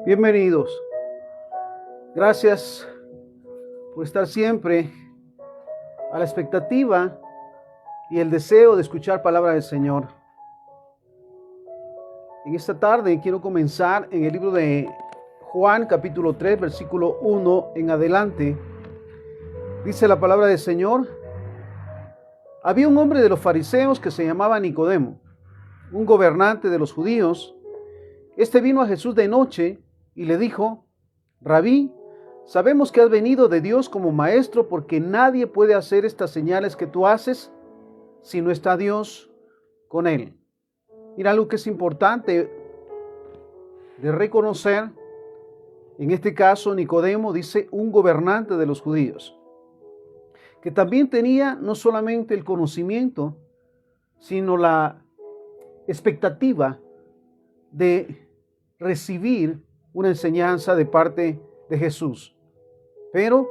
Bienvenidos. Gracias por estar siempre a la expectativa y el deseo de escuchar palabra del Señor. En esta tarde quiero comenzar en el libro de Juan, capítulo 3, versículo 1 en adelante. Dice la palabra del Señor: había un hombre de los fariseos que se llamaba Nicodemo, un gobernante de los judíos. Este vino a Jesús de noche y le dijo: Rabí, sabemos que has venido de Dios como maestro, porque nadie puede hacer estas señales que tú haces si no está Dios con él. Mira, algo que es importante de reconocer, en este caso Nicodemo dice un gobernante de los judíos, que también tenía no solamente el conocimiento, sino la expectativa de recibir una enseñanza de parte de Jesús. Pero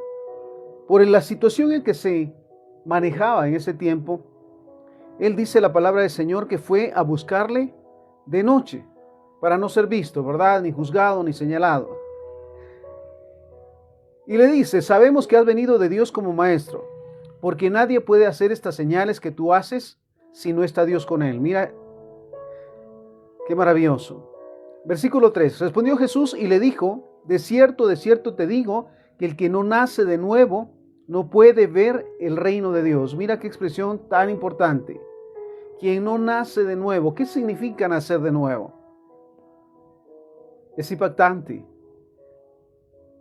por la situación en que se manejaba en ese tiempo, él dice la palabra del Señor que fue a buscarle de noche para no ser visto, ¿verdad? Ni juzgado ni señalado. Y le dice: sabemos que has venido de Dios como maestro, porque nadie puede hacer estas señales que tú haces si no está Dios con él. Mira, qué maravilloso. Versículo 3. Respondió Jesús y le dijo: de cierto te digo, que el que no nace de nuevo no puede ver el reino de Dios. Mira qué expresión tan importante. Quien no nace de nuevo. ¿Qué significa nacer de nuevo? Es impactante.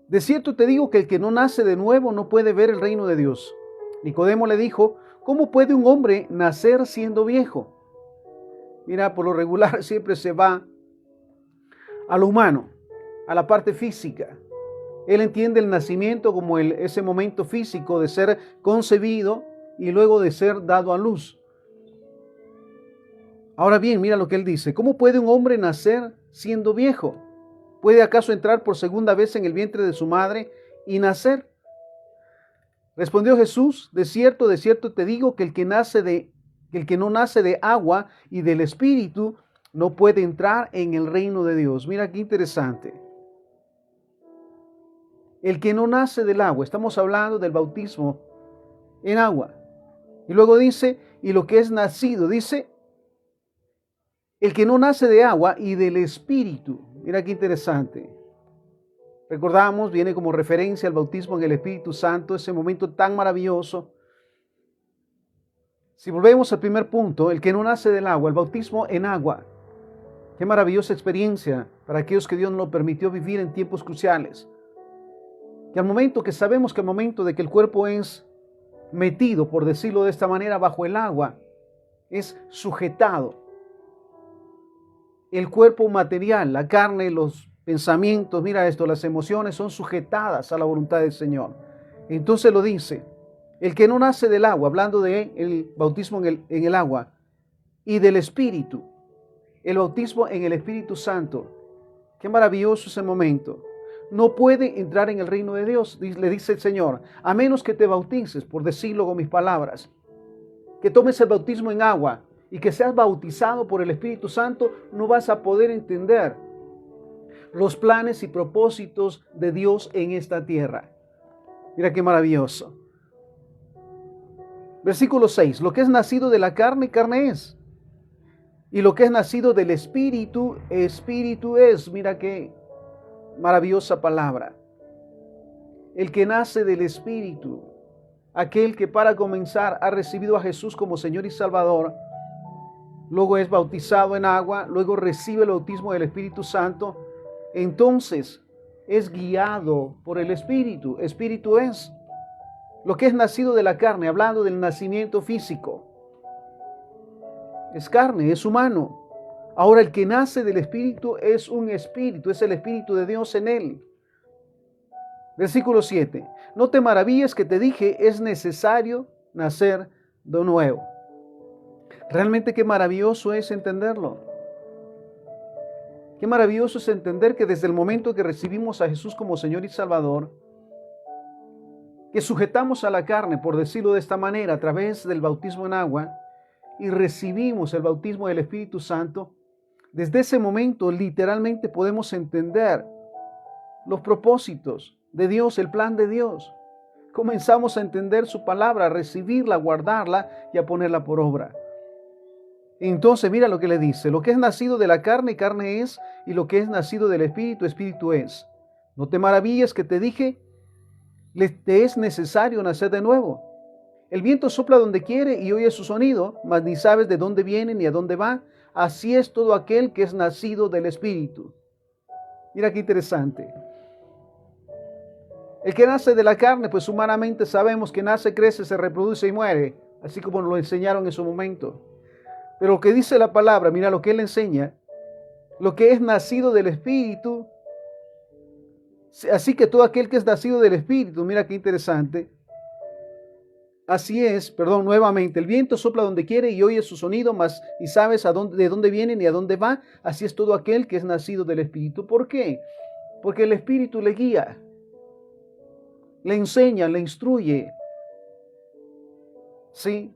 De cierto te digo que el que no nace de nuevo no puede ver el reino de Dios. Nicodemo le dijo: ¿cómo puede un hombre nacer siendo viejo? Mira, por lo regular siempre se va a lo humano, a la parte física. Él entiende el nacimiento como ese momento físico de ser concebido y luego de ser dado a luz. Ahora bien, mira lo que él dice: ¿cómo puede un hombre nacer siendo viejo? ¿Puede acaso entrar por segunda vez en el vientre de su madre y nacer? Respondió Jesús: de cierto te digo que el que no nace de agua y del Espíritu no puede entrar en el reino de Dios. Mira qué interesante. El que no nace del agua, estamos hablando del bautismo en agua. Y luego dice: y lo que es nacido, dice, el que no nace de agua y del Espíritu. Mira qué interesante. Recordamos, viene como referencia al bautismo en el Espíritu Santo, ese momento tan maravilloso. Si volvemos al primer punto, el que no nace del agua, el bautismo en agua. Qué maravillosa experiencia para aquellos que Dios nos permitió vivir en tiempos cruciales. Que al momento que sabemos que al momento de que el cuerpo es metido, por decirlo de esta manera, bajo el agua, es sujetado. El cuerpo material, la carne, los pensamientos, mira esto, las emociones son sujetadas a la voluntad del Señor. Entonces lo dice: el que no nace del agua, hablando de el bautismo en el agua, y del Espíritu, el bautismo en el Espíritu Santo. Qué maravilloso ese momento. No puede entrar en el reino de Dios, le dice el Señor, a menos que te bautices, por decirlo con mis palabras, que tomes el bautismo en agua y que seas bautizado por el Espíritu Santo. No vas a poder entender los planes y propósitos de Dios en esta tierra. Mira qué maravilloso. Versículo 6. Lo que es nacido de la carne, carne es. Y lo que es nacido del Espíritu, Espíritu es. Mira qué maravillosa palabra. El que nace del Espíritu, aquel que para comenzar ha recibido a Jesús como Señor y Salvador, luego es bautizado en agua, luego recibe el bautismo del Espíritu Santo, entonces es guiado por el Espíritu. Espíritu es. Lo que es nacido de la carne, hablando del nacimiento físico, es carne, es humano. Ahora el que nace del Espíritu es un espíritu, es el Espíritu de Dios en él. Versículo 7. No te maravilles que te dije, es necesario nacer de nuevo. Realmente qué maravilloso es entenderlo. Qué maravilloso es entender que desde el momento que recibimos a Jesús como Señor y Salvador, que sujetamos a la carne, por decirlo de esta manera, a través del bautismo en agua, y recibimos el bautismo del Espíritu Santo, desde ese momento literalmente podemos entender los propósitos de Dios, el plan de Dios. Comenzamos a entender su palabra, a recibirla, a guardarla y a ponerla por obra. Entonces mira lo que le dice: lo que es nacido de la carne, carne es, y lo que es nacido del espíritu, espíritu es. No te maravilles que te dije, te es necesario nacer de nuevo. El viento sopla donde quiere y oye su sonido, mas ni sabes de dónde viene ni a dónde va. Así es todo aquel que es nacido del espíritu. Mira qué interesante. El que nace de la carne, pues humanamente sabemos que nace, crece, se reproduce y muere, así como nos lo enseñaron en su momento. Pero lo que dice la palabra, mira lo que él enseña, lo que es nacido del Espíritu, así que todo aquel que es nacido del Espíritu, mira qué interesante, así es, perdón, nuevamente, el viento sopla donde quiere y oye su sonido, mas y sabes de dónde viene ni a dónde va, así es todo aquel que es nacido del Espíritu. ¿Por qué? Porque el Espíritu le guía, le enseña, le instruye, ¿sí?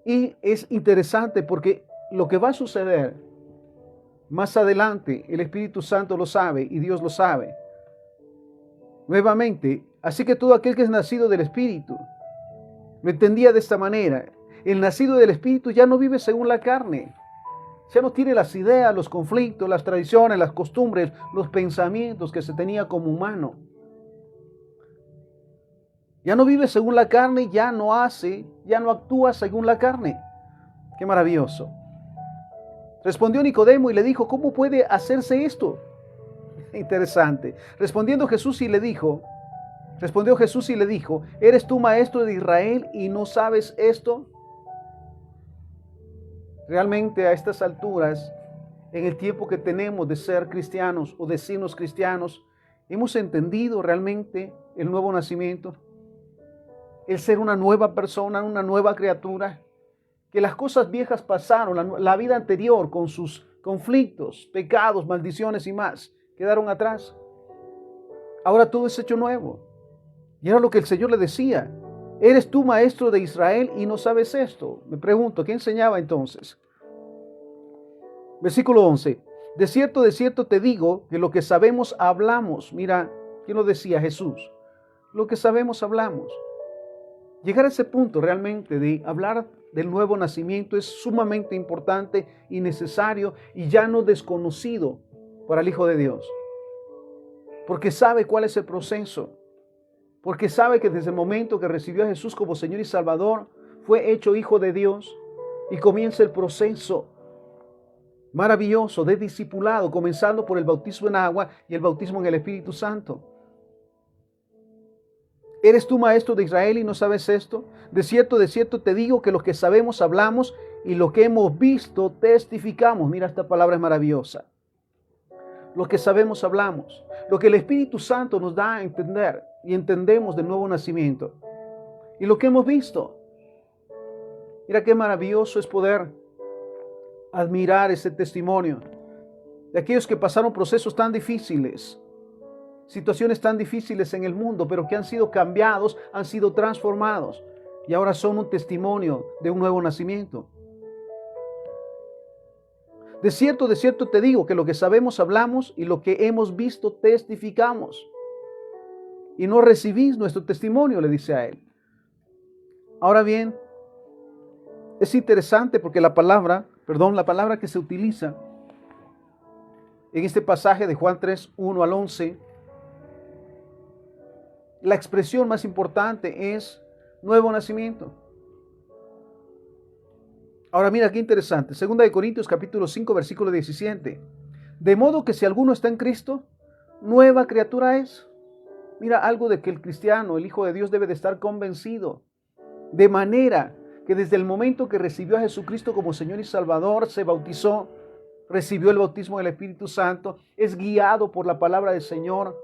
Y es interesante porque lo que va a suceder más adelante, el Espíritu Santo lo sabe y Dios lo sabe. Nuevamente, así que todo aquel que es nacido del Espíritu, lo entendía de esta manera: el nacido del Espíritu ya no vive según la carne, ya no tiene las ideas, los conflictos, las tradiciones, las costumbres, los pensamientos que se tenía como humano. Ya no vive según la carne, ya no actúa según la carne. Qué maravilloso. Respondió Nicodemo y le dijo: ¿cómo puede hacerse esto? Interesante. Respondió Jesús y le dijo: ¿eres tú maestro de Israel y no sabes esto? Realmente a estas alturas, en el tiempo que tenemos de ser cristianos o decirnos cristianos, ¿hemos entendido realmente el nuevo nacimiento? El ser una nueva persona, una nueva criatura. Que las cosas viejas pasaron, la vida anterior con sus conflictos, pecados, maldiciones y más, quedaron atrás. Ahora todo es hecho nuevo. Y era lo que el Señor le decía: ¿eres tú maestro de Israel y no sabes esto? Me pregunto, ¿qué enseñaba entonces? Versículo 11. De cierto te digo que lo que sabemos hablamos. Mira, ¿quién lo decía? Jesús. Lo que sabemos hablamos. Llegar a ese punto realmente de hablar del nuevo nacimiento es sumamente importante y necesario y ya no desconocido para el Hijo de Dios. Porque sabe cuál es el proceso. Porque sabe que desde el momento que recibió a Jesús como Señor y Salvador, fue hecho Hijo de Dios y comienza el proceso maravilloso de discipulado, comenzando por el bautismo en agua y el bautismo en el Espíritu Santo. ¿Eres tú maestro de Israel y no sabes esto? De cierto te digo que lo que sabemos hablamos y lo que hemos visto testificamos. Mira, esta palabra es maravillosa. Lo que sabemos hablamos. Lo que el Espíritu Santo nos da a entender y entendemos del nuevo nacimiento. Y lo que hemos visto. Mira qué maravilloso es poder admirar ese testimonio de aquellos que pasaron procesos tan difíciles, situaciones tan difíciles en el mundo, pero que han sido cambiados, han sido transformados y ahora son un testimonio de un nuevo nacimiento. De cierto te digo que lo que sabemos hablamos y lo que hemos visto testificamos. Y no recibís nuestro testimonio, le dice a él. Ahora bien, es interesante porque la palabra que se utiliza en este pasaje de Juan 3, 1 al 11, la expresión más importante es nuevo nacimiento. Ahora mira qué interesante. 2 Corintios capítulo 5 versículo 17. De modo que si alguno está en Cristo, nueva criatura es. Mira algo de que el cristiano, el Hijo de Dios, debe de estar convencido. De manera que desde el momento que recibió a Jesucristo como Señor y Salvador, se bautizó, recibió el bautismo del Espíritu Santo, es guiado por la palabra del Señor,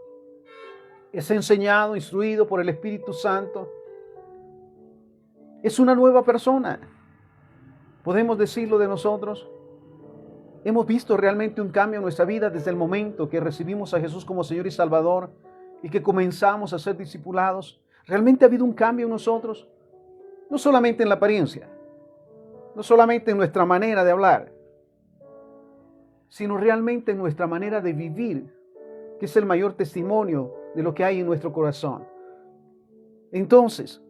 es enseñado, instruido por el Espíritu Santo. Es una nueva persona. ¿Podemos decirlo de nosotros? Hemos visto realmente un cambio en nuestra vida desde el momento que recibimos a Jesús como Señor y Salvador y que comenzamos a ser discipulados. ¿Realmente ha habido un cambio en nosotros? No solamente en la apariencia, no solamente en nuestra manera de hablar, sino realmente en nuestra manera de vivir. que es el mayor testimonio de lo que hay en nuestro corazón. Entonces,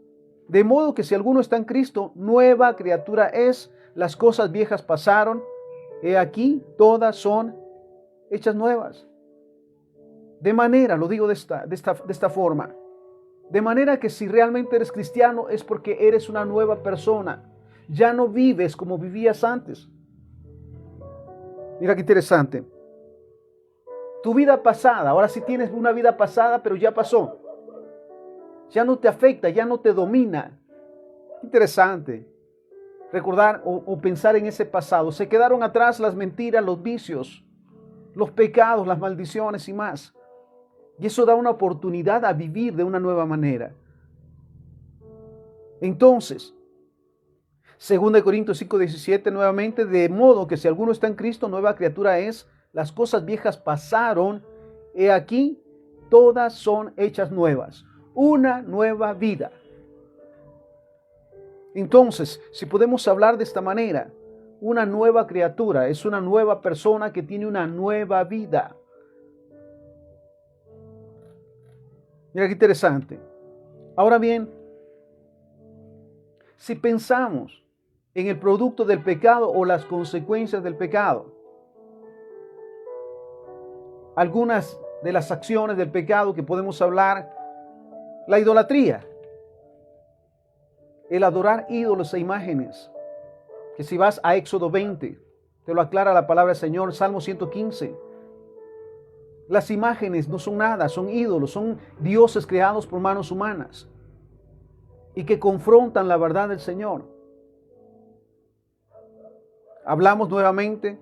de modo que si alguno está en Cristo, nueva criatura es, las cosas viejas pasaron, he aquí, todas son hechas nuevas. De manera, lo digo de esta forma, de manera que si realmente eres cristiano es porque eres una nueva persona. Ya no vives como vivías antes. Mira qué interesante. Tu vida pasada, ahora sí tienes una vida pasada, pero ya pasó. Ya no te afecta, ya no te domina. Interesante. Recordar o pensar en ese pasado. Se quedaron atrás las mentiras, los vicios, los pecados, las maldiciones y más. Y eso da una oportunidad a vivir de una nueva manera. Entonces, 2 Corintios 5:17 nuevamente, de modo que si alguno está en Cristo, nueva criatura es, las cosas viejas pasaron, he aquí, todas son hechas nuevas. Una nueva vida. Entonces, si podemos hablar de esta manera, una nueva criatura es una nueva persona que tiene una nueva vida. Mira qué interesante. Ahora bien, si pensamos en el producto del pecado o las consecuencias del pecado, algunas de las acciones del pecado que podemos hablar, la idolatría, el adorar ídolos e imágenes, que si vas a Éxodo 20, te lo aclara la palabra del Señor, Salmo 115. Las imágenes no son nada, son ídolos, son dioses creados por manos humanas y que confrontan la verdad del Señor. Hablamos nuevamente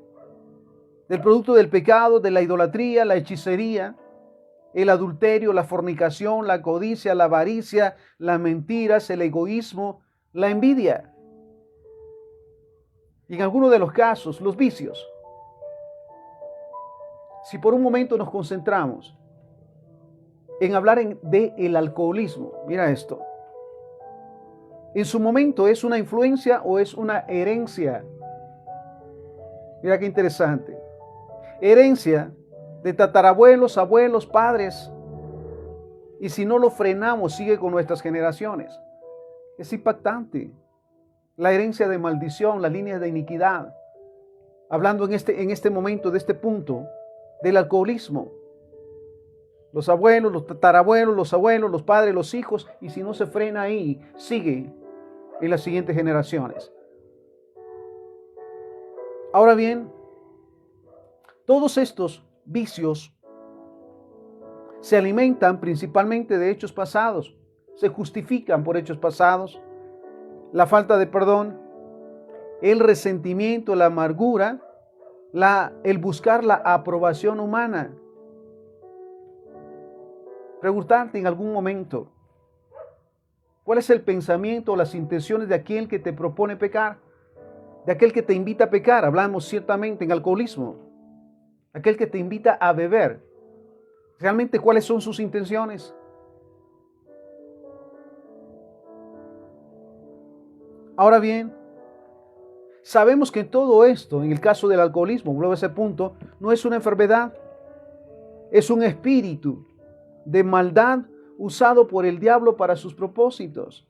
del producto del pecado, de la idolatría, la hechicería, el adulterio, la fornicación, la codicia, la avaricia, las mentiras, el egoísmo, la envidia. Y en algunos de los casos, los vicios. Si por un momento nos concentramos en hablar del alcoholismo, mira esto. En su momento, ¿es una influencia o es una herencia? Mira qué interesante. Herencia de tatarabuelos, abuelos, padres. Y si no lo frenamos, sigue con nuestras generaciones. Es impactante. La herencia de maldición, la línea de iniquidad. Hablando en este momento, de este punto, del alcoholismo. Los abuelos, los tatarabuelos, los abuelos, los padres, los hijos. Y si no se frena ahí, sigue en las siguientes generaciones. Ahora bien, todos estos vicios se alimentan principalmente de hechos pasados, se justifican por hechos pasados, la falta de perdón, el resentimiento, la amargura, el buscar la aprobación humana. Preguntarte en algún momento, ¿cuál es el pensamiento o las intenciones de aquel que te propone pecar? De aquel que te invita a pecar. Hablamos ciertamente en alcoholismo. Aquel que te invita a beber. ¿Realmente cuáles son sus intenciones? Ahora bien, sabemos que todo esto, en el caso del alcoholismo, vuelvo a ese punto, no es una enfermedad, es un espíritu de maldad usado por el diablo para sus propósitos.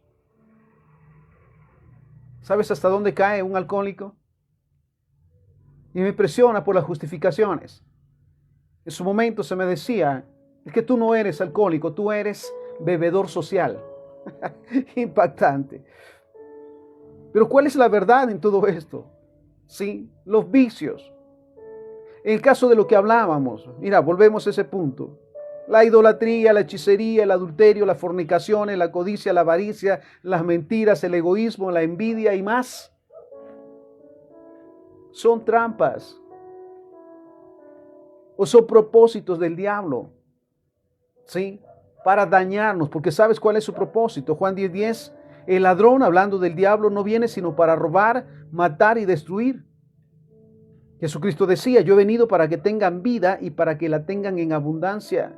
¿Sabes hasta dónde cae un alcohólico? Y me impresiona por las justificaciones. En su momento se me decía, es que tú no eres alcohólico, tú eres bebedor social. Impactante. Pero ¿cuál es la verdad en todo esto? Sí, los vicios. En el caso de lo que hablábamos, mira, volvemos a ese punto. La idolatría, la hechicería, el adulterio, la fornicación, la codicia, la avaricia, las mentiras, el egoísmo, la envidia y más. Son trampas. O son propósitos del diablo. ¿Sí? Para dañarnos, porque ¿sabes cuál es su propósito? Juan 10:10. El ladrón, hablando del diablo, no viene sino para robar, matar y destruir. Jesucristo decía, yo he venido para que tengan vida y para que la tengan en abundancia.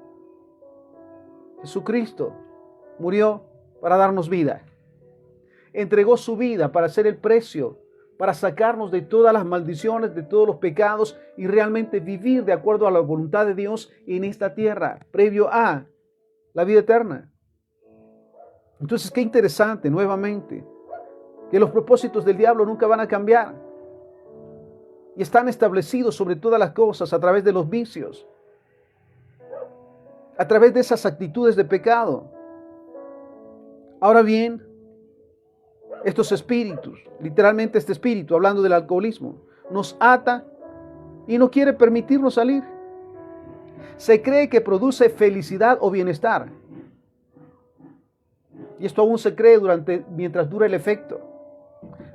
Jesucristo murió para darnos vida. Entregó su vida para ser el precio para sacarnos de todas las maldiciones, de todos los pecados y realmente vivir de acuerdo a la voluntad de Dios en esta tierra, previo a la vida eterna. Entonces, qué interesante nuevamente que los propósitos del diablo nunca van a cambiar y están establecidos sobre todas las cosas a través de los vicios, a través de esas actitudes de pecado. Ahora bien, estos espíritus, literalmente este espíritu, hablando del alcoholismo, nos ata y no quiere permitirnos salir. Se cree que produce felicidad o bienestar. Y esto aún se cree mientras dura el efecto.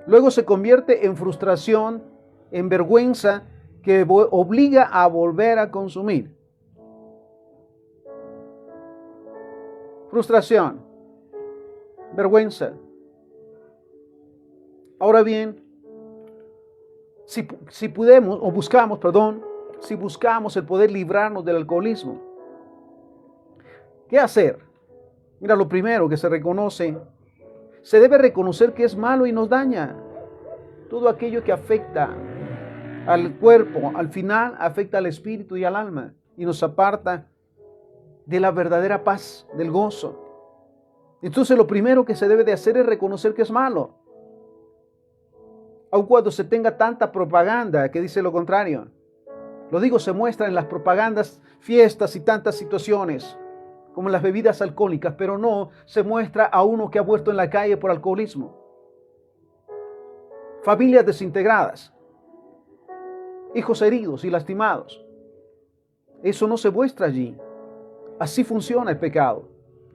Luego se convierte en frustración, en vergüenza, que obliga a volver a consumir. Frustración, vergüenza. Ahora bien, si buscamos el poder librarnos del alcoholismo, ¿qué hacer? Mira, lo primero que se debe reconocer que es malo y nos daña. Todo aquello que afecta al cuerpo, al final afecta al espíritu y al alma y nos aparta de la verdadera paz, del gozo. Entonces lo primero que se debe de hacer es reconocer que es malo. Aun cuando se tenga tanta propaganda que dice lo contrario. Lo digo, se muestra en las propagandas, fiestas y tantas situaciones, como en las bebidas alcohólicas, pero no se muestra a uno que ha muerto en la calle por alcoholismo. Familias desintegradas, hijos heridos y lastimados. Eso no se muestra allí. Así funciona el pecado.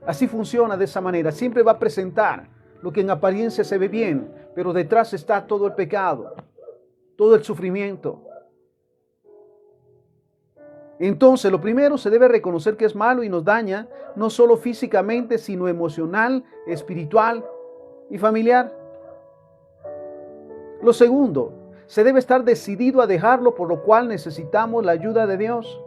Así funciona de esa manera. Siempre va a presentar lo que en apariencia se ve bien, pero detrás está todo el pecado, todo el sufrimiento. Entonces, lo primero, se debe reconocer que es malo y nos daña, no solo físicamente, sino emocional, espiritual y familiar. Lo segundo, se debe estar decidido a dejarlo, por lo cual necesitamos la ayuda de Dios.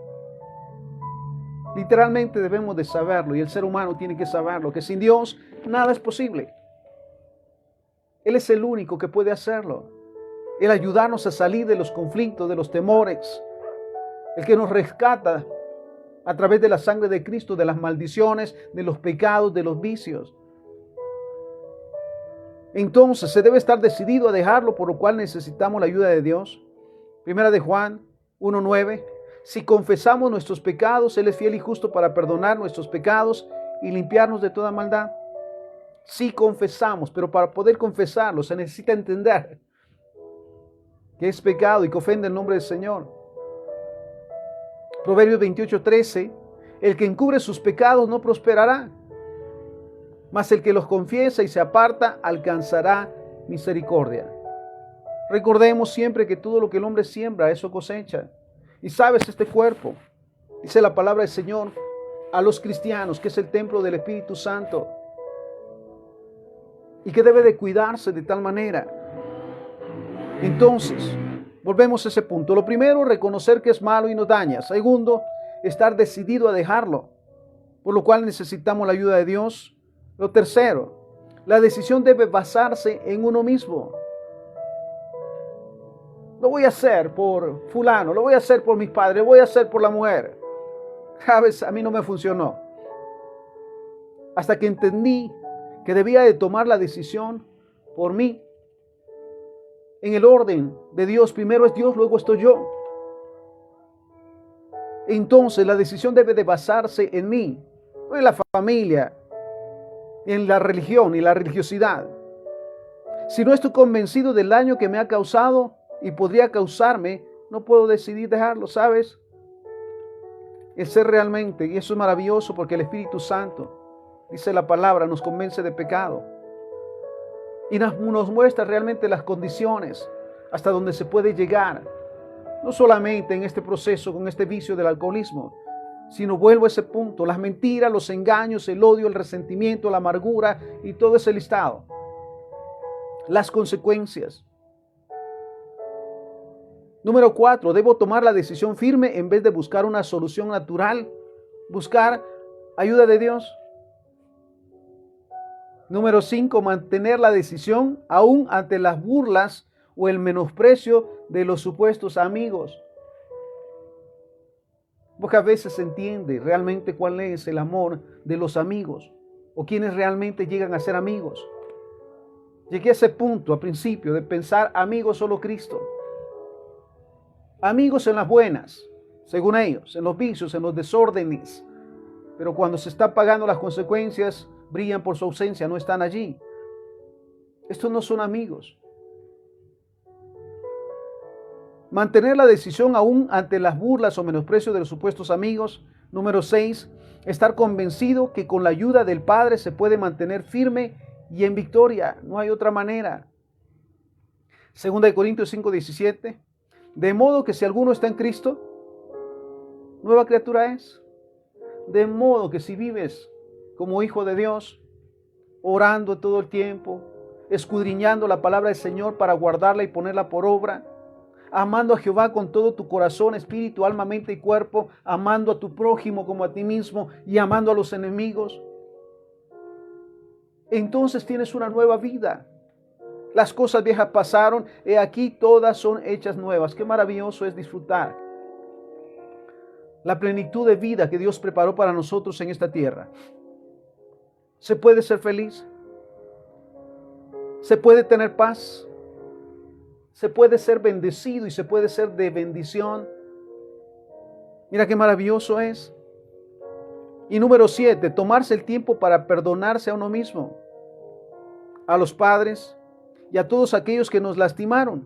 Literalmente debemos de saberlo, y el ser humano tiene que saberlo, que sin Dios nada es posible. Él es el único que puede hacerlo. Él ayudarnos a salir de los conflictos, de los temores. El que nos rescata a través de la sangre de Cristo, de las maldiciones, de los pecados, de los vicios. Entonces se debe estar decidido a dejarlo, por lo cual necesitamos la ayuda de Dios. Primera de Juan 1:9. Si confesamos nuestros pecados, Él es fiel y justo para perdonar nuestros pecados y limpiarnos de toda maldad. Sí confesamos, pero para poder confesarlo se necesita entender que es pecado y que ofende el nombre del Señor. Proverbios 28:13, el que encubre sus pecados no prosperará, mas el que los confiesa y se aparta alcanzará misericordia. Recordemos siempre que todo lo que el hombre siembra, eso cosecha. Y sabes, este cuerpo, dice la palabra del Señor a los cristianos, que es el templo del Espíritu Santo, y que debe de cuidarse de tal manera. Entonces, volvemos a ese punto. Lo primero, reconocer que es malo y nos daña. Segundo, estar decidido a dejarlo, por lo cual necesitamos la ayuda de Dios. Lo tercero, la decisión debe basarse en uno mismo. Lo voy a hacer por fulano, lo voy a hacer por mis padres, lo voy a hacer por la mujer. ¿Sabes? A mí no me funcionó. Hasta que entendí que debía de tomar la decisión por mí. En el orden de Dios, primero es Dios, luego estoy yo. Entonces la decisión debe de basarse en mí, no en la familia, en la religión y la religiosidad. Si no estoy convencido del daño que me ha causado y podría causarme, no puedo decidir dejarlo, ¿sabes? El ser realmente, y eso es maravilloso porque el Espíritu Santo, dice la palabra, nos convence de pecado y nos muestra realmente las condiciones hasta donde se puede llegar, no solamente en este proceso, con este vicio del alcoholismo, sino vuelvo a ese punto, las mentiras, los engaños, el odio, el resentimiento, la amargura y todo ese listado, las consecuencias. Número 4, debo tomar la decisión firme en vez de buscar una solución natural, buscar ayuda de Dios. Número 5, mantener la decisión aún ante las burlas o el menosprecio de los supuestos amigos. Pocas veces se entiende realmente cuál es el amor de los amigos o quienes realmente llegan a ser amigos. Llegué a ese punto al principio de pensar amigos solo Cristo. Amigos en las buenas, según ellos, en los vicios, en los desórdenes. Pero cuando se están pagando las consecuencias, brillan por su ausencia, no están allí. Estos no son amigos. Mantener la decisión aún ante las burlas o menosprecios de los supuestos amigos. Número 6. Estar convencido que con la ayuda del Padre se puede mantener firme y en victoria. No hay otra manera. 2 Corintios 5:17. De modo que si alguno está en Cristo, nueva criatura es. De modo que si vives como hijo de Dios, orando todo el tiempo, escudriñando la palabra del Señor para guardarla y ponerla por obra, amando a Jehová con todo tu corazón, espíritu, alma, mente y cuerpo, amando a tu prójimo como a ti mismo y amando a los enemigos, entonces tienes una nueva vida. Las cosas viejas pasaron, he aquí todas son hechas nuevas. Qué maravilloso es disfrutar la plenitud de vida que Dios preparó para nosotros en esta tierra. Se puede ser feliz, se puede tener paz, se puede ser bendecido y se puede ser de bendición. Mira qué maravilloso es. Y número 7, tomarse el tiempo para perdonarse a uno mismo, a los padres y a todos aquellos que nos lastimaron.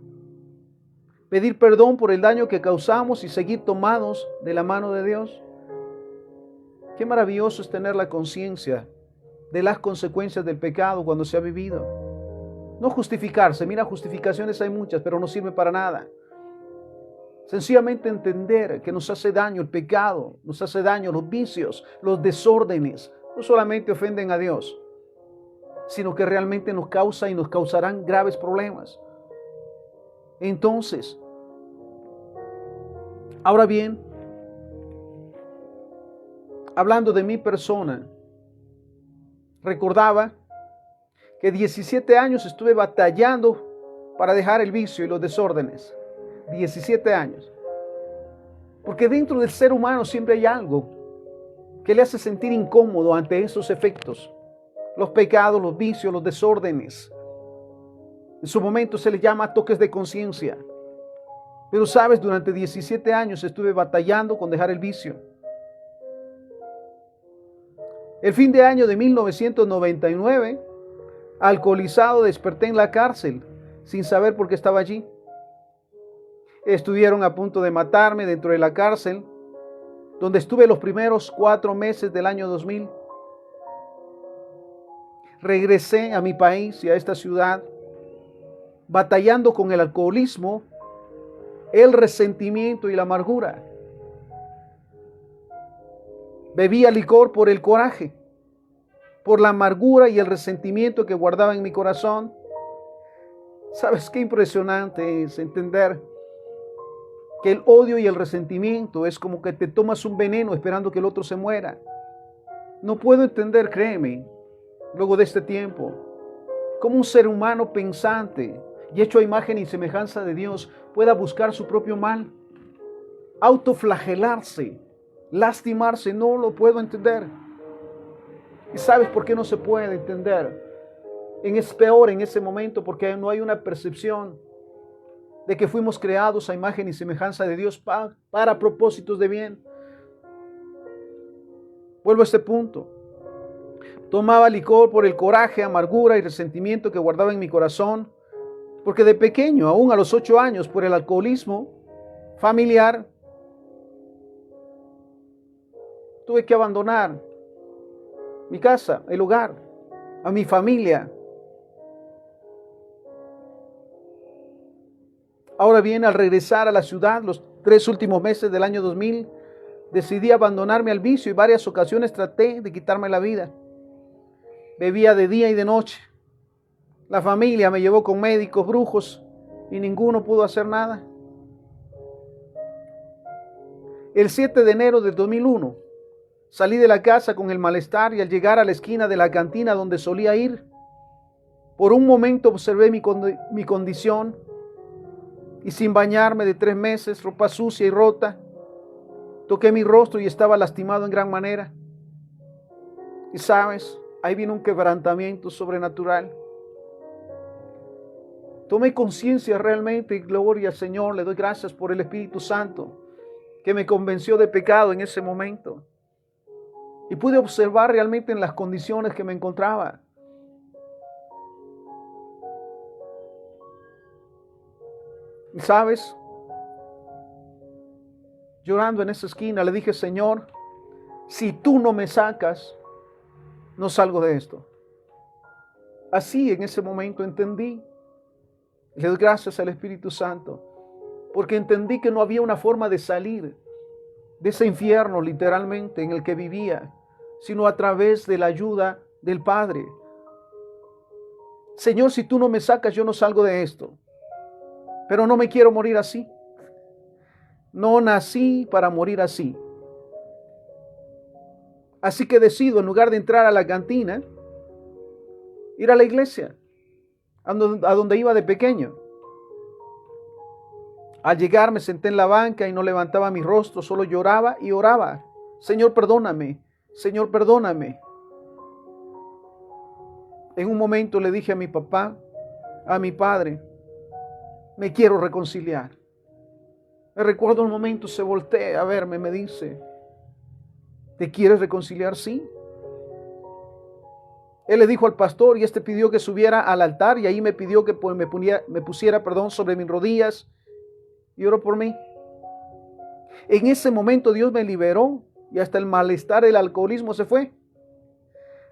Pedir perdón por el daño que causamos y seguir tomados de la mano de Dios. Qué maravilloso es tener la conciencia de las consecuencias del pecado cuando se ha vivido. No justificarse, mira, justificaciones hay muchas, pero no sirve para nada. Sencillamente entender que nos hace daño el pecado, nos hace daño los vicios, los desórdenes. No solamente ofenden a Dios, sino que realmente nos causa y nos causarán graves problemas. Entonces, ahora bien, hablando de mi persona, recordaba que 17 años estuve batallando para dejar el vicio y los desórdenes. 17 años. Porque dentro del ser humano siempre hay algo que le hace sentir incómodo ante esos efectos. Los pecados, los vicios, los desórdenes. En su momento se les llama toques de conciencia. Pero sabes, durante 17 años estuve batallando con dejar el vicio. El fin de año de 1999, alcoholizado, desperté en la cárcel sin saber por qué estaba allí. Estuvieron a punto de matarme dentro de la cárcel, donde estuve los primeros 4 meses del año 2000. Regresé a mi país y a esta ciudad, batallando con el alcoholismo, el resentimiento y la amargura. Bebía licor por el coraje, por la amargura y el resentimiento que guardaba en mi corazón. ¿Sabes qué impresionante es entender que el odio y el resentimiento es como que te tomas un veneno esperando que el otro se muera? No puedo entender, créeme, luego de este tiempo, cómo un ser humano pensante y hecho a imagen y semejanza de Dios pueda buscar su propio mal, autoflagelarse, lastimarse. No lo puedo entender. ¿Y sabes por qué no se puede entender? Es peor en ese momento porque no hay una percepción de que fuimos creados a imagen y semejanza de Dios para propósitos de bien. Vuelvo a este punto. Tomaba licor por el coraje, amargura y resentimiento que guardaba en mi corazón, porque de pequeño, aún a los 8 años, por el alcoholismo familiar, tuve que abandonar mi casa, el hogar, a mi familia. Ahora bien, al regresar a la ciudad, los 3 últimos meses del año 2000, decidí abandonarme al vicio y varias ocasiones traté de quitarme la vida. Bebía de día y de noche. La familia me llevó con médicos, brujos, y ninguno pudo hacer nada. El 7 de enero de 2001, salí de la casa con el malestar y al llegar a la esquina de la cantina donde solía ir, por un momento observé mi condición y sin bañarme de 3 meses, ropa sucia y rota. Toqué mi rostro y estaba lastimado en gran manera. Y sabes, ahí vino un quebrantamiento sobrenatural. Tomé conciencia realmente y gloria al Señor. Le doy gracias por el Espíritu Santo que me convenció de pecado en ese momento. Y pude observar realmente en las condiciones que me encontraba. Y sabes, llorando en esa esquina, le dije, Señor, si tú no me sacas, no salgo de esto. Así en ese momento entendí. Le doy gracias al Espíritu Santo, porque entendí que no había una forma de salir de ese infierno literalmente en el que vivía, sino a través de la ayuda del Padre. Señor, si tú no me sacas, yo no salgo de esto. Pero no me quiero morir así. No nací para morir así. Así que decido, en lugar de entrar a la cantina, ir a la iglesia, a donde iba de pequeño. Al llegar me senté en la banca y no levantaba mi rostro, solo lloraba y oraba. Señor, perdóname. Señor, perdóname. En un momento le dije a mi papá, a mi padre, me quiero reconciliar. Me recuerdo un momento, se voltea a verme, me dice, ¿te quieres reconciliar? Sí. Él le dijo al pastor y este pidió que subiera al altar y ahí me pidió que me pusiera sobre mis rodillas y oró por mí. En ese momento Dios me liberó y hasta el malestar del alcoholismo se fue.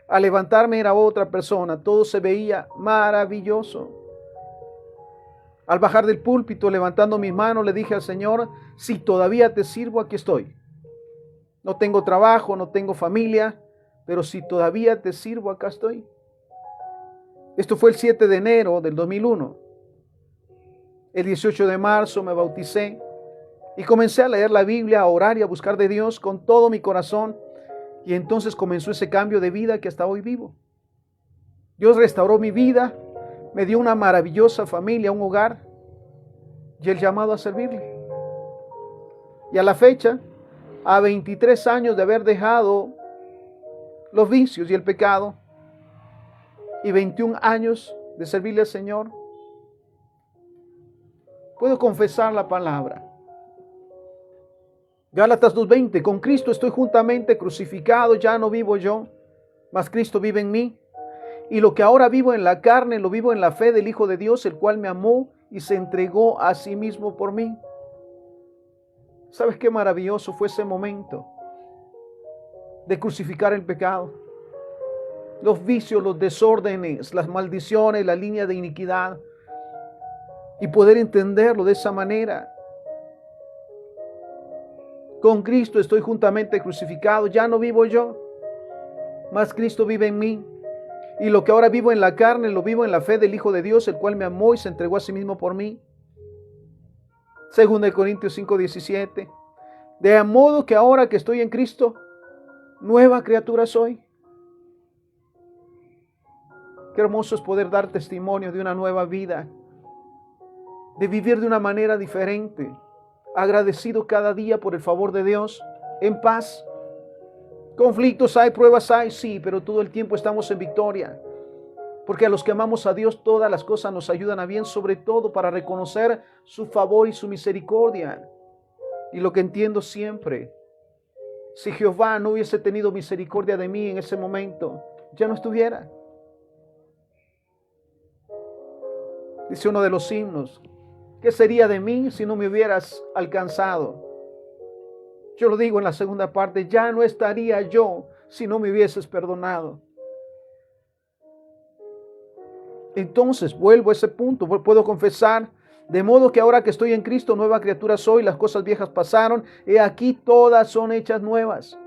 Al levantarme era otra persona, todo se veía maravilloso. Al bajar del púlpito, levantando mis manos, le dije al Señor, si todavía te sirvo, aquí estoy. No tengo trabajo, no tengo familia, pero si todavía te sirvo, acá estoy. Esto fue el 7 de enero del 2001. El 18 de marzo me bauticé y comencé a leer la Biblia, a orar y a buscar de Dios con todo mi corazón. Y entonces comenzó ese cambio de vida que hasta hoy vivo. Dios restauró mi vida, me dio una maravillosa familia, un hogar y el llamado a servirle. Y a la fecha, a 23 años de haber dejado los vicios y el pecado y 21 años de servirle al Señor, puedo confesar la palabra. Gálatas 2:20, con Cristo estoy juntamente crucificado, ya no vivo yo, mas Cristo vive en mí. Y lo que ahora vivo en la carne, lo vivo en la fe del Hijo de Dios, el cual me amó y se entregó a sí mismo por mí. ¿Sabes qué maravilloso fue ese momento de crucificar el pecado? Los vicios, los desórdenes, las maldiciones, la línea de iniquidad. Y poder entenderlo de esa manera. Con Cristo estoy juntamente crucificado, ya no vivo yo, mas Cristo vive en mí. Y lo que ahora vivo en la carne, lo vivo en la fe del Hijo de Dios, el cual me amó y se entregó a sí mismo por mí. 2 Corintios 5:17. De modo que ahora que estoy en Cristo, nueva criatura soy. Qué hermoso es poder dar testimonio de una nueva vida, de vivir de una manera diferente, agradecido cada día por el favor de Dios, en paz. Conflictos hay, pruebas hay, sí, pero todo el tiempo estamos en victoria. Porque a los que amamos a Dios todas las cosas nos ayudan a bien, sobre todo para reconocer su favor y su misericordia. Y lo que entiendo siempre, si Jehová no hubiese tenido misericordia de mí en ese momento, ya no estuviera. Dice uno de los himnos, ¿qué sería de mí si no me hubieras alcanzado? Yo lo digo en la segunda parte, ya no estaría yo si no me hubieses perdonado. Entonces, vuelvo a ese punto, puedo confesar, de modo que ahora que estoy en Cristo, nueva criatura soy, las cosas viejas pasaron, he aquí todas son hechas nuevas.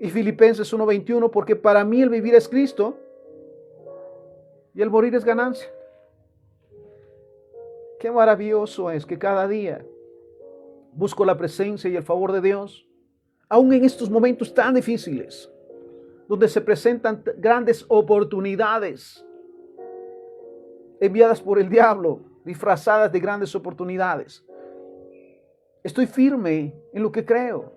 Y Filipenses 1:21, porque para mí el vivir es Cristo y el morir es ganancia. Qué maravilloso es que cada día busco la presencia y el favor de Dios, aún en estos momentos tan difíciles, donde se presentan grandes oportunidades enviadas por el diablo disfrazadas de grandes oportunidades. Estoy firme en lo que creo.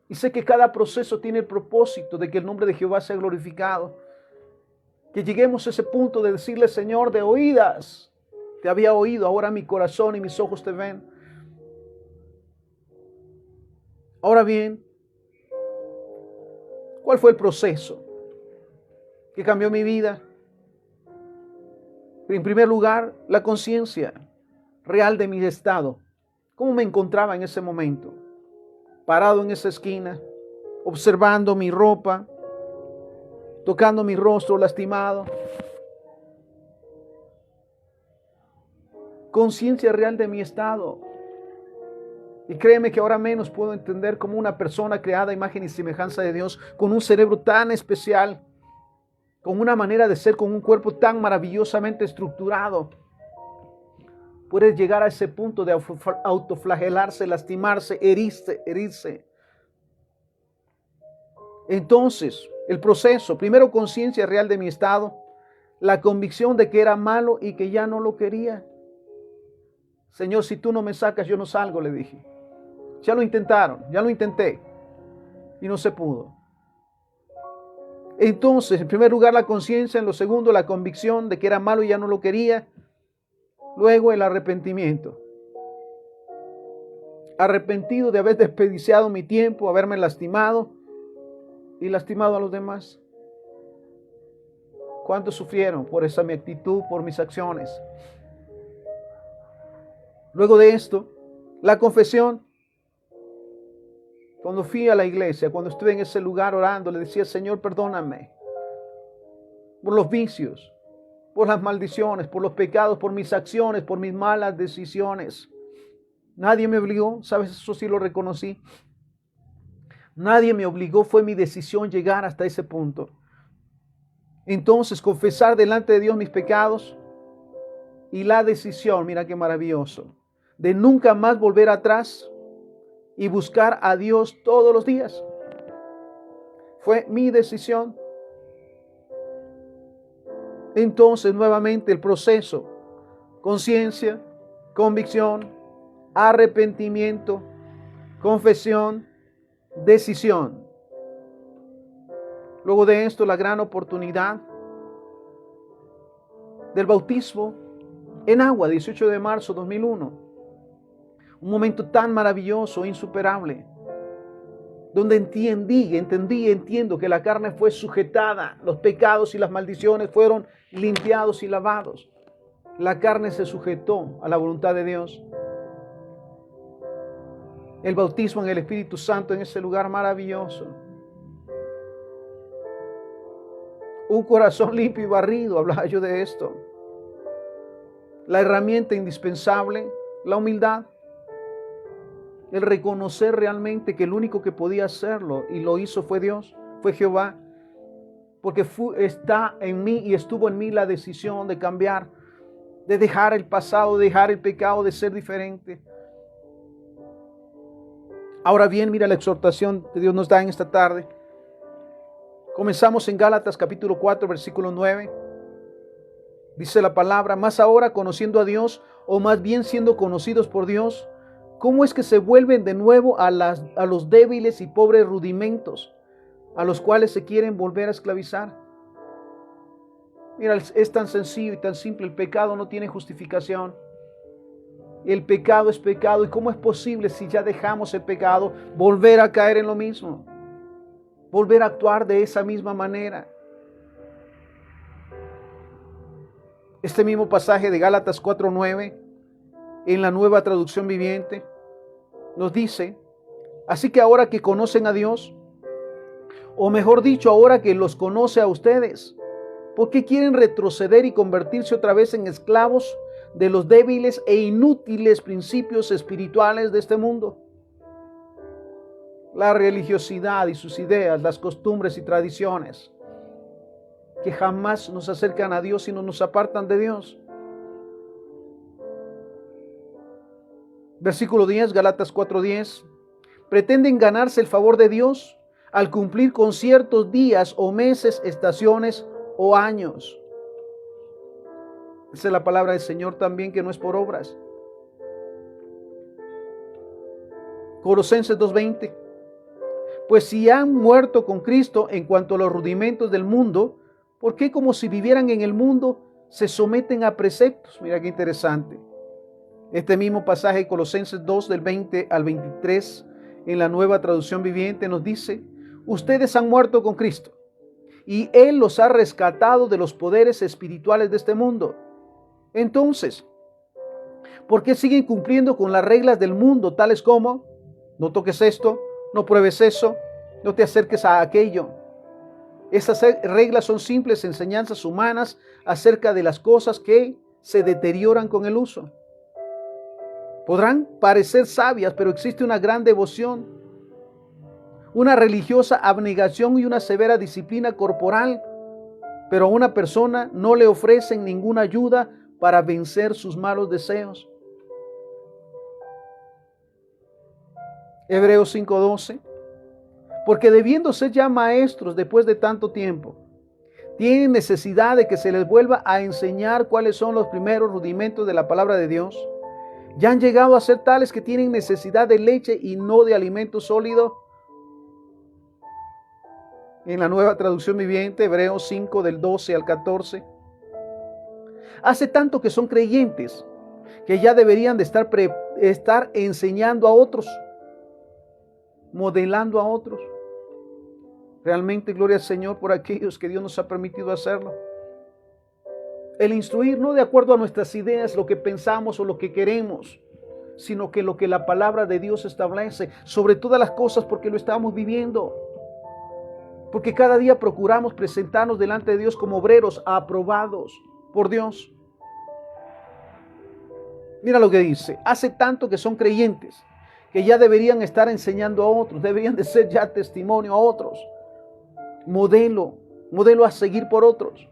Y sé que cada proceso tiene el propósito de que el nombre de Jehová sea glorificado. Que lleguemos a ese punto de decirle, Señor, de oídas te había oído, ahora mi corazón y mis ojos te ven. Ahora bien, ¿cuál fue el proceso que cambió mi vida? En primer lugar, la conciencia real de mi estado. ¿Cómo me encontraba en ese momento? Parado en esa esquina, observando mi ropa, tocando mi rostro lastimado. Conciencia real de mi estado. Y créeme que ahora menos puedo entender cómo una persona creada a imagen y semejanza de Dios, con un cerebro tan especial, con una manera de ser, con un cuerpo tan maravillosamente estructurado, puede llegar a ese punto de autoflagelarse, lastimarse, herirse. Entonces, el proceso, primero conciencia real de mi estado, la convicción de que era malo y que ya no lo quería. Señor, si tú no me sacas, yo no salgo, le dije. Ya lo intentaron, ya lo intenté y no se pudo. Entonces, en primer lugar, la conciencia, en lo segundo, la convicción de que era malo y ya no lo quería. Luego, el arrepentimiento. Arrepentido de haber desperdiciado mi tiempo, haberme lastimado y lastimado a los demás. ¿Cuántos sufrieron por esa mi actitud, por mis acciones? Luego de esto, la confesión. Cuando fui a la iglesia, cuando estuve en ese lugar orando, le decía, Señor, perdóname por los vicios, por las maldiciones, por los pecados, por mis acciones, por mis malas decisiones. Nadie me obligó, ¿sabes? Eso sí lo reconocí. Nadie me obligó, fue mi decisión llegar hasta ese punto. Entonces, confesar delante de Dios mis pecados y la decisión, mira qué maravilloso, de nunca más volver atrás y buscar a Dios todos los días. Fue mi decisión. Entonces, nuevamente el proceso, conciencia, convicción, arrepentimiento, confesión, decisión. Luego de esto, la gran oportunidad del bautismo en agua, 18 de marzo de 2001. Un momento tan maravilloso, insuperable, donde entiendo que la carne fue sujetada, los pecados y las maldiciones fueron limpiados y lavados. La carne se sujetó a la voluntad de Dios. El bautismo en el Espíritu Santo en ese lugar maravilloso. Un corazón limpio y barrido, hablaba yo de esto. La herramienta indispensable, la humildad. El reconocer realmente que el único que podía hacerlo y lo hizo fue Dios, fue Jehová. Porque está en mí y estuvo en mí la decisión de cambiar, de dejar el pasado, de dejar el pecado, de ser diferente. Ahora bien, mira la exhortación que Dios nos da en esta tarde. Comenzamos en Gálatas capítulo 4, versículo 9. Dice la palabra, más ahora conociendo a Dios, o más bien siendo conocidos por Dios, ¿cómo es que se vuelven de nuevo a los débiles y pobres rudimentos a los cuales se quieren volver a esclavizar? Mira, es tan sencillo y tan simple. El pecado no tiene justificación. El pecado es pecado. ¿Y cómo es posible, si ya dejamos el pecado, volver a caer en lo mismo? Volver a actuar de esa misma manera. Este mismo pasaje de Gálatas 4:9, en la Nueva Traducción Viviente, nos dice, así que ahora que conocen a Dios, o mejor dicho, ahora que los conoce a ustedes, ¿por qué quieren retroceder y convertirse otra vez en esclavos de los débiles e inútiles principios espirituales de este mundo? La religiosidad y sus ideas, las costumbres y tradiciones, que jamás nos acercan a Dios, sino nos apartan de Dios. Versículo 10, Gálatas 4:10. Pretenden ganarse el favor de Dios al cumplir con ciertos días o meses, estaciones o años. Esa es la palabra del Señor también, que no es por obras. Colosenses 2:20. Pues si han muerto con Cristo en cuanto a los rudimentos del mundo, ¿por qué como si vivieran en el mundo se someten a preceptos? Mira qué interesante. Este mismo pasaje de Colosenses 2 del 20 al 23 en la Nueva Traducción Viviente nos dice: ustedes han muerto con Cristo y Él los ha rescatado de los poderes espirituales de este mundo. Entonces, ¿por qué siguen cumpliendo con las reglas del mundo, tales como no toques esto, no pruebes eso, no te acerques a aquello? Esas reglas son simples enseñanzas humanas acerca de las cosas que se deterioran con el uso. Podrán parecer sabias, pero existe una gran devoción, una religiosa abnegación y una severa disciplina corporal, pero a una persona no le ofrecen ninguna ayuda para vencer sus malos deseos. Hebreos 5:12. Porque debiendo ser ya maestros después de tanto tiempo, tienen necesidad de que se les vuelva a enseñar cuáles son los primeros rudimentos de la palabra de Dios. Ya han llegado a ser tales que tienen necesidad de leche y no de alimento sólido. En la Nueva Traducción Viviente, Hebreos 5 del 12 al 14. Hace tanto que son creyentes que ya deberían de estar enseñando a otros, modelando a otros. Realmente, gloria al Señor por aquellos que Dios nos ha permitido hacerlo. El instruir no de acuerdo a nuestras ideas, lo que pensamos o lo que queremos, sino que lo que la palabra de Dios establece sobre todas las cosas, porque lo estamos viviendo. Porque cada día procuramos presentarnos delante de Dios como obreros aprobados por Dios. Mira lo que dice: hace tanto que son creyentes que ya deberían estar enseñando a otros, deberían de ser ya testimonio a otros, modelo a seguir por otros.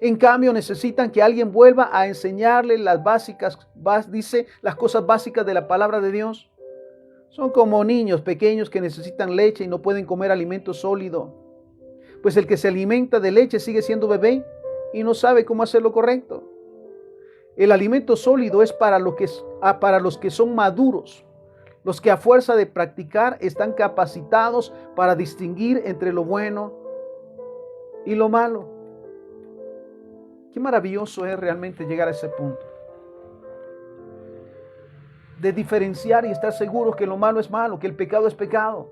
En cambio, necesitan que alguien vuelva a enseñarles las cosas básicas de la palabra de Dios. Son como niños pequeños que necesitan leche y no pueden comer alimento sólido. Pues el que se alimenta de leche sigue siendo bebé y no sabe cómo hacer lo correcto. El alimento sólido es para los que son maduros, los que a fuerza de practicar están capacitados para distinguir entre lo bueno y lo malo. Qué maravilloso es realmente llegar a ese punto de diferenciar y estar seguros que lo malo es malo, que el pecado es pecado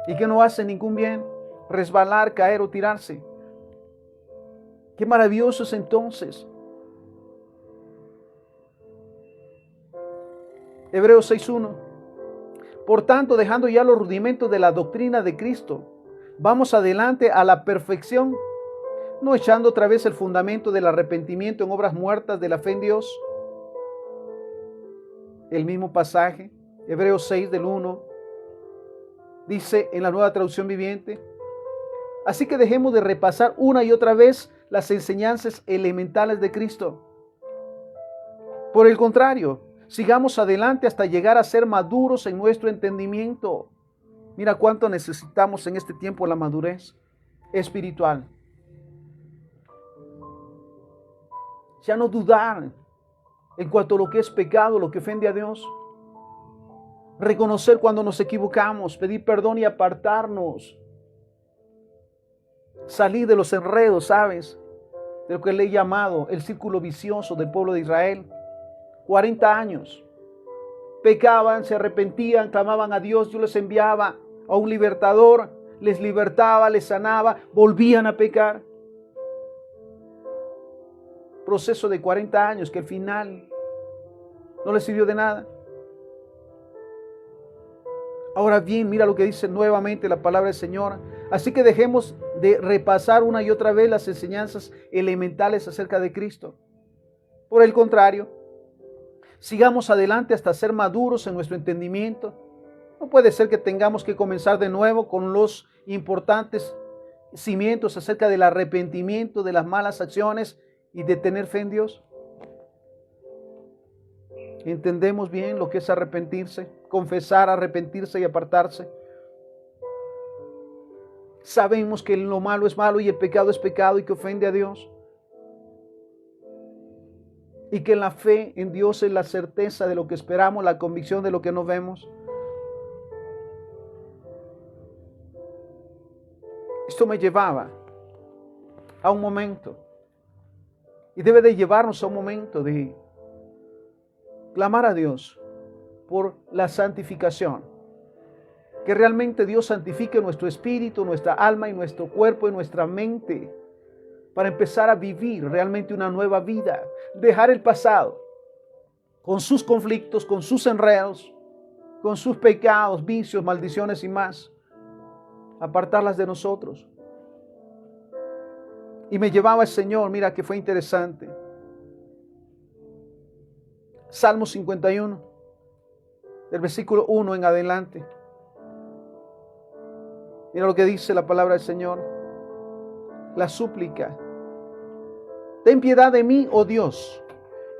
y que no hace ningún bien resbalar, caer o tirarse. Qué maravilloso es entonces. Hebreos 6:1. Por tanto, dejando ya los rudimentos de la doctrina de Cristo, vamos adelante a la perfección, no echando otra vez el fundamento del arrepentimiento en obras muertas de la fe en Dios. El mismo pasaje, Hebreos 6 del 1, dice en la Nueva Traducción Viviente: así que dejemos de repasar una y otra vez las enseñanzas elementales de Cristo. Por el contrario, sigamos adelante hasta llegar a ser maduros en nuestro entendimiento. Mira cuánto necesitamos en este tiempo la madurez espiritual. Ya no dudar en cuanto a lo que es pecado, lo que ofende a Dios. Reconocer cuando nos equivocamos, pedir perdón y apartarnos. Salir de los enredos, ¿sabes? De lo que le he llamado el círculo vicioso del pueblo de Israel. 40 años. Pecaban, se arrepentían, clamaban a Dios, Dios les enviaba a un libertador, les libertaba, les sanaba, volvían a pecar. Proceso de 40 años que al final no les sirvió de nada. Ahora bien, mira lo que dice nuevamente la palabra del Señor. Así que dejemos de repasar una y otra vez las enseñanzas elementales acerca de Cristo. Por el contrario, sigamos adelante hasta ser maduros en nuestro entendimiento. No puede ser que tengamos que comenzar de nuevo con los importantes cimientos acerca del arrepentimiento de las malas acciones y de tener fe en Dios. ¿Entendemos bien lo que es arrepentirse? Confesar, arrepentirse y apartarse. Sabemos que lo malo es malo y el pecado es pecado y que ofende a Dios. y que la fe en Dios es la certeza de lo que esperamos, la convicción de lo que no vemos. Esto me llevaba a un momento, y debe de llevarnos a un momento de clamar a Dios por la santificación. Que realmente Dios santifique nuestro espíritu, nuestra alma y nuestro cuerpo y nuestra mente para empezar a vivir realmente una nueva vida. Dejar el pasado con sus conflictos, con sus enredos, con sus pecados, vicios, maldiciones y más. Apartarlas de nosotros. Y me llevaba el Señor, mira que fue interesante. Salmo 51, del versículo 1 en adelante. Mira lo que dice la palabra del Señor. La súplica. Ten piedad de mí, oh Dios,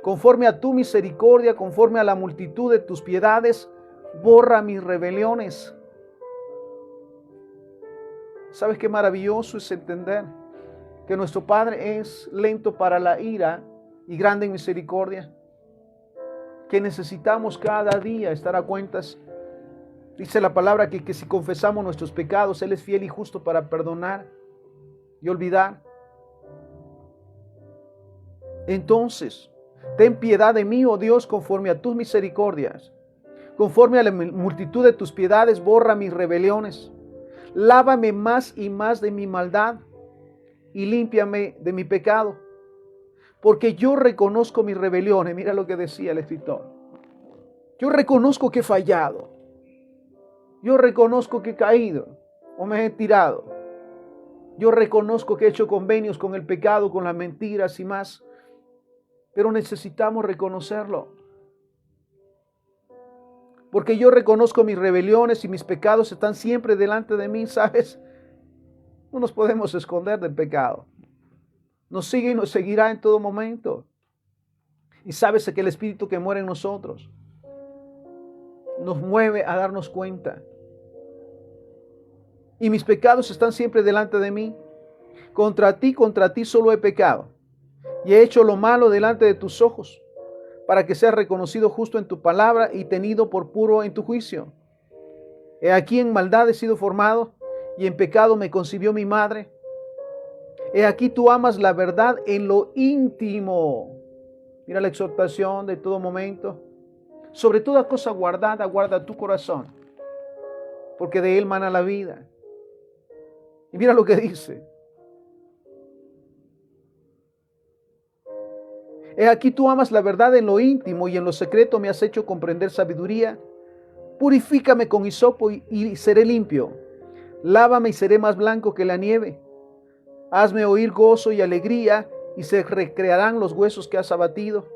conforme a tu misericordia, conforme a la multitud de tus piedades, borra mis rebeliones. ¿Sabes qué maravilloso es entender que nuestro Padre es lento para la ira y grande en misericordia? Que necesitamos cada día estar a cuentas. Dice la palabra que si confesamos nuestros pecados, Él es fiel y justo para perdonar y olvidar. Entonces, ten piedad de mí, oh Dios, conforme a tus misericordias. Conforme a la multitud de tus piedades, borra mis rebeliones. Lávame más y más de mi maldad y límpiame de mi pecado. Porque yo reconozco mis rebeliones. Mira lo que decía el escritor. Yo reconozco que he fallado. Yo reconozco que he caído o me he tirado. Yo reconozco que he hecho convenios con el pecado, con las mentiras y más. Pero necesitamos reconocerlo. Porque yo reconozco mis rebeliones y mis pecados están siempre delante de mí, ¿sabes? No nos podemos esconder del pecado. Nos sigue y nos seguirá en todo momento. Y sabes que el Espíritu que muere en nosotros nos mueve a darnos cuenta. Y mis pecados están siempre delante de mí. Contra ti solo he pecado. Y he hecho lo malo delante de tus ojos, para que seas reconocido justo en tu palabra y tenido por puro en tu juicio. He aquí en maldad he sido formado, y en pecado me concibió mi madre. He aquí tú amas la verdad en lo íntimo. Mira la exhortación de todo momento. Sobre toda cosa guardada, guarda tu corazón, porque de él mana la vida. Y mira lo que dice. He aquí tú amas la verdad en lo íntimo y en lo secreto me has hecho comprender sabiduría. Purifícame con hisopo y seré limpio. Lávame y seré más blanco que la nieve. Hazme oír gozo y alegría y se recrearán los huesos que has abatido.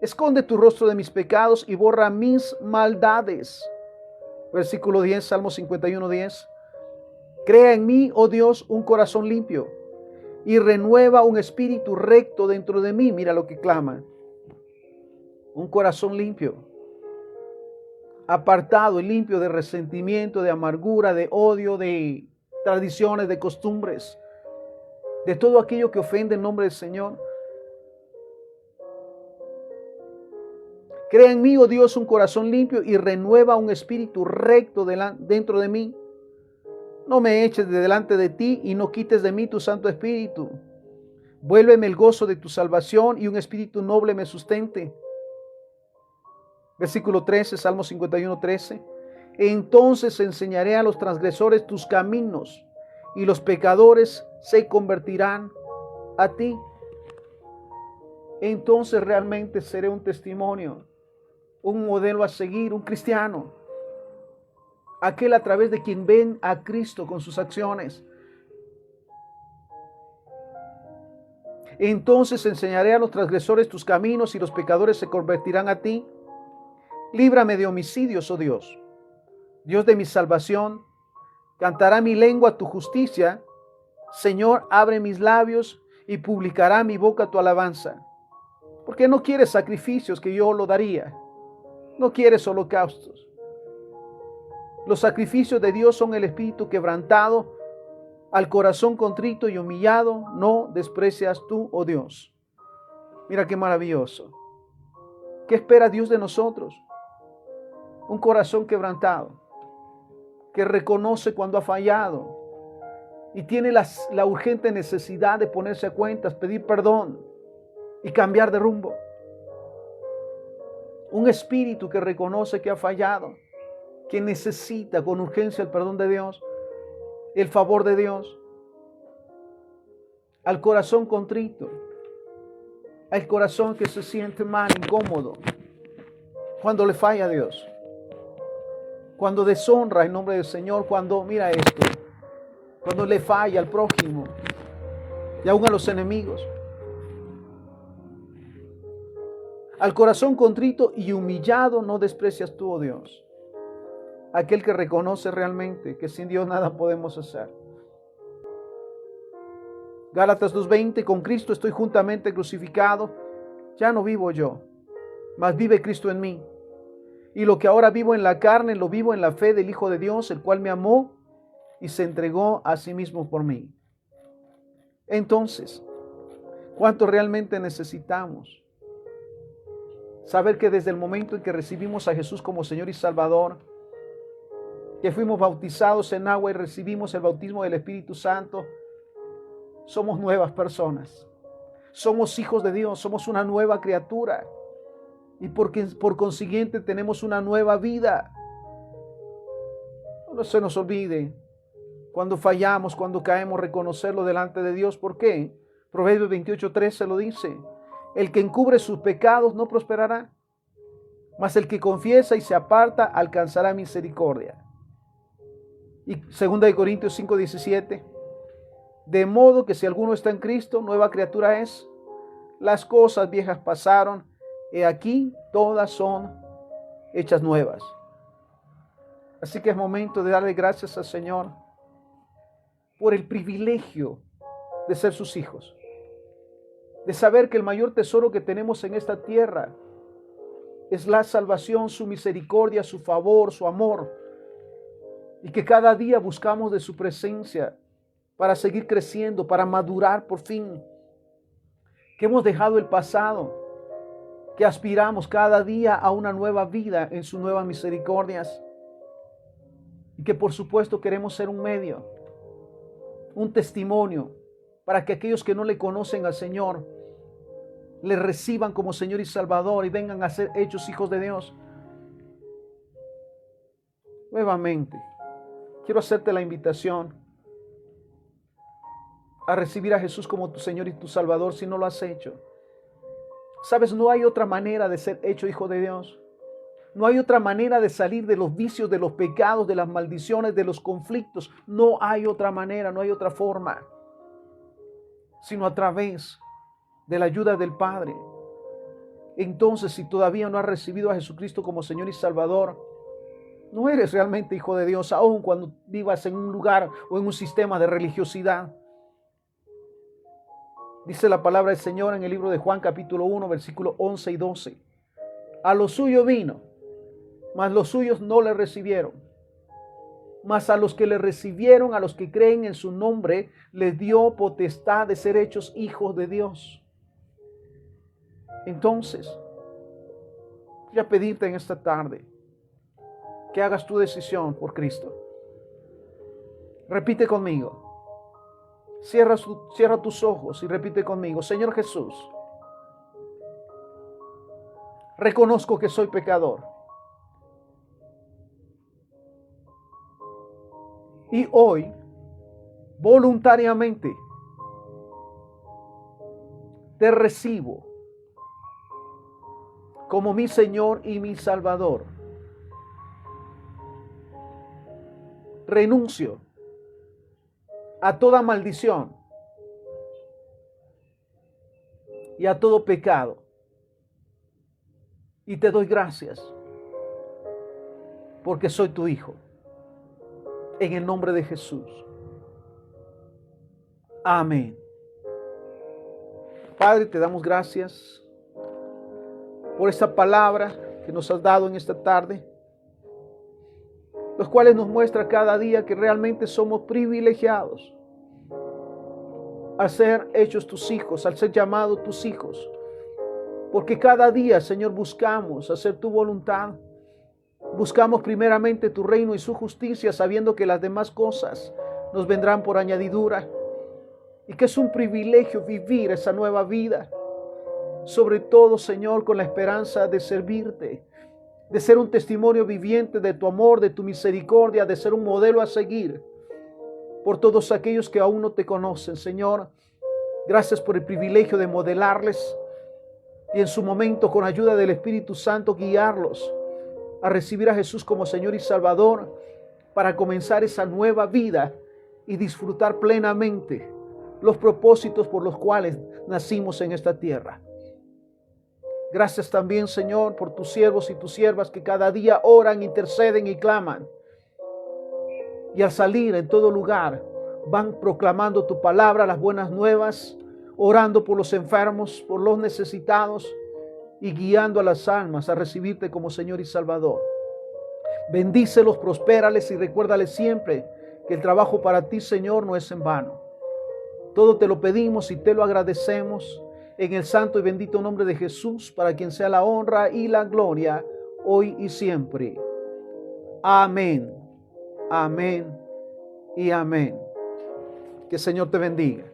Esconde tu rostro de mis pecados y borra mis maldades. Versículo 10, Salmo 51, 10. Crea en mí, oh Dios, un corazón limpio y renueva un espíritu recto dentro de mí. Mira lo que clama. Un corazón limpio, apartado y limpio de resentimiento, de amargura, de odio, de tradiciones, de costumbres, de todo aquello que ofende el nombre del Señor. Crea en mí, oh Dios, un corazón limpio y renueva un espíritu recto dentro de mí. No me eches de delante de ti y no quites de mí tu Santo Espíritu. Vuélveme el gozo de tu salvación y un espíritu noble me sustente. Versículo 13, Salmo 51, 13. Entonces enseñaré a los transgresores tus caminos y los pecadores se convertirán a ti. Entonces realmente seré un testimonio, un modelo a seguir, un cristiano. Aquel a través de quien ven a Cristo con sus acciones. Entonces enseñaré a los transgresores tus caminos y los pecadores se convertirán a ti. Líbrame de homicidios, oh Dios, Dios de mi salvación. Cantará mi lengua tu justicia. Señor, abre mis labios y publicará mi boca tu alabanza. Porque no quieres sacrificios que yo lo daría. No quieres holocaustos. Los sacrificios de Dios son el espíritu quebrantado, al corazón contrito y humillado no desprecias tú, oh Dios. Mira qué maravilloso. ¿Qué espera Dios de nosotros? Un corazón quebrantado, que reconoce cuando ha fallado y tiene la urgente necesidad de ponerse a cuentas, pedir perdón y cambiar de rumbo. Un espíritu que reconoce que ha fallado, que necesita con urgencia el perdón de Dios, el favor de Dios. Al corazón contrito, al corazón que se siente mal, incómodo, cuando le falla a Dios, cuando deshonra el nombre del Señor, cuando, mira esto, cuando le falla al prójimo y aún a los enemigos. Al corazón contrito y humillado no desprecias tú, oh Dios. Aquel que reconoce realmente que sin Dios nada podemos hacer. Gálatas 2:20, con Cristo estoy juntamente crucificado, ya no vivo yo, mas vive Cristo en mí. Y lo que ahora vivo en la carne, lo vivo en la fe del Hijo de Dios, el cual me amó y se entregó a sí mismo por mí. Entonces, ¿cuánto realmente necesitamos? Saber que desde el momento en que recibimos a Jesús como Señor y Salvador, que fuimos bautizados en agua y recibimos el bautismo del Espíritu Santo, somos nuevas personas. Somos hijos de Dios, somos una nueva criatura. Y por consiguiente tenemos una nueva vida. No se nos olvide, cuando fallamos, cuando caemos, reconocerlo delante de Dios. ¿Por qué? Proverbios 28:13 lo dice. El que encubre sus pecados no prosperará, mas el que confiesa y se aparta alcanzará misericordia. Y 2 Corintios 5:17. De modo que si alguno está en Cristo, nueva criatura es. Las cosas viejas pasaron, he aquí todas son hechas nuevas. Así que es momento de darle gracias al Señor por el privilegio de ser sus hijos, de saber que el mayor tesoro que tenemos en esta tierra es la salvación, su misericordia, su favor, su amor, y que cada día buscamos de su presencia para seguir creciendo, para madurar por fin, que hemos dejado el pasado, que aspiramos cada día a una nueva vida en sus nuevas misericordias, y que por supuesto queremos ser un medio, un testimonio, para que aquellos que no le conocen al Señor le reciban como Señor y Salvador y vengan a ser hechos hijos de Dios. Nuevamente, quiero hacerte la invitación a recibir a Jesús como tu Señor y tu Salvador si no lo has hecho. Sabes, no hay otra manera de ser hecho hijo de Dios. No hay otra manera de salir de los vicios, de los pecados, de las maldiciones, de los conflictos. No hay otra manera, no hay otra forma, sino a través de la ayuda del Padre. Entonces, si todavía no has recibido a Jesucristo como Señor y Salvador, no eres realmente hijo de Dios, aun cuando vivas en un lugar o en un sistema de religiosidad. Dice la palabra del Señor en el libro de Juan capítulo 1, versículos 11 y 12. A lo suyo vino, mas los suyos no le recibieron. Mas a los que le recibieron, a los que creen en su nombre, les dio potestad de ser hechos hijos de Dios. Entonces, voy a pedirte en esta tarde que hagas tu decisión por Cristo. Repite conmigo. Cierra tus ojos y repite conmigo. Señor Jesús, reconozco que soy pecador. Y hoy, voluntariamente, te recibo como mi Señor y mi Salvador. Renuncio a toda maldición y a todo pecado. Y te doy gracias porque soy tu hijo. En el nombre de Jesús. Amén. Padre, te damos gracias por esta palabra que nos has dado en esta tarde, los cuales nos muestra cada día que realmente somos privilegiados al ser hechos tus hijos, al ser llamados tus hijos, porque cada día, Señor, buscamos hacer tu voluntad. Buscamos primeramente tu reino y su justicia, sabiendo que las demás cosas nos vendrán por añadidura, y que es un privilegio vivir esa nueva vida. Sobre todo, Señor, con la esperanza de servirte, de ser un testimonio viviente de tu amor, de tu misericordia, de ser un modelo a seguir por todos aquellos que aún no te conocen. Señor, gracias por el privilegio de modelarles y en su momento, con ayuda del Espíritu Santo, guiarlos a recibir a Jesús como Señor y Salvador, para comenzar esa nueva vida y disfrutar plenamente los propósitos por los cuales nacimos en esta tierra. Gracias también, Señor, por tus siervos y tus siervas que cada día oran, interceden y claman. Y al salir en todo lugar van proclamando tu palabra, las buenas nuevas, orando por los enfermos, por los necesitados y guiando a las almas a recibirte como Señor y Salvador. Bendícelos, prospérales y recuérdales siempre que el trabajo para ti, Señor, no es en vano. Todo te lo pedimos y te lo agradecemos en el santo y bendito nombre de Jesús, para quien sea la honra y la gloria hoy y siempre. Amén, amén y amén. Que el Señor te bendiga.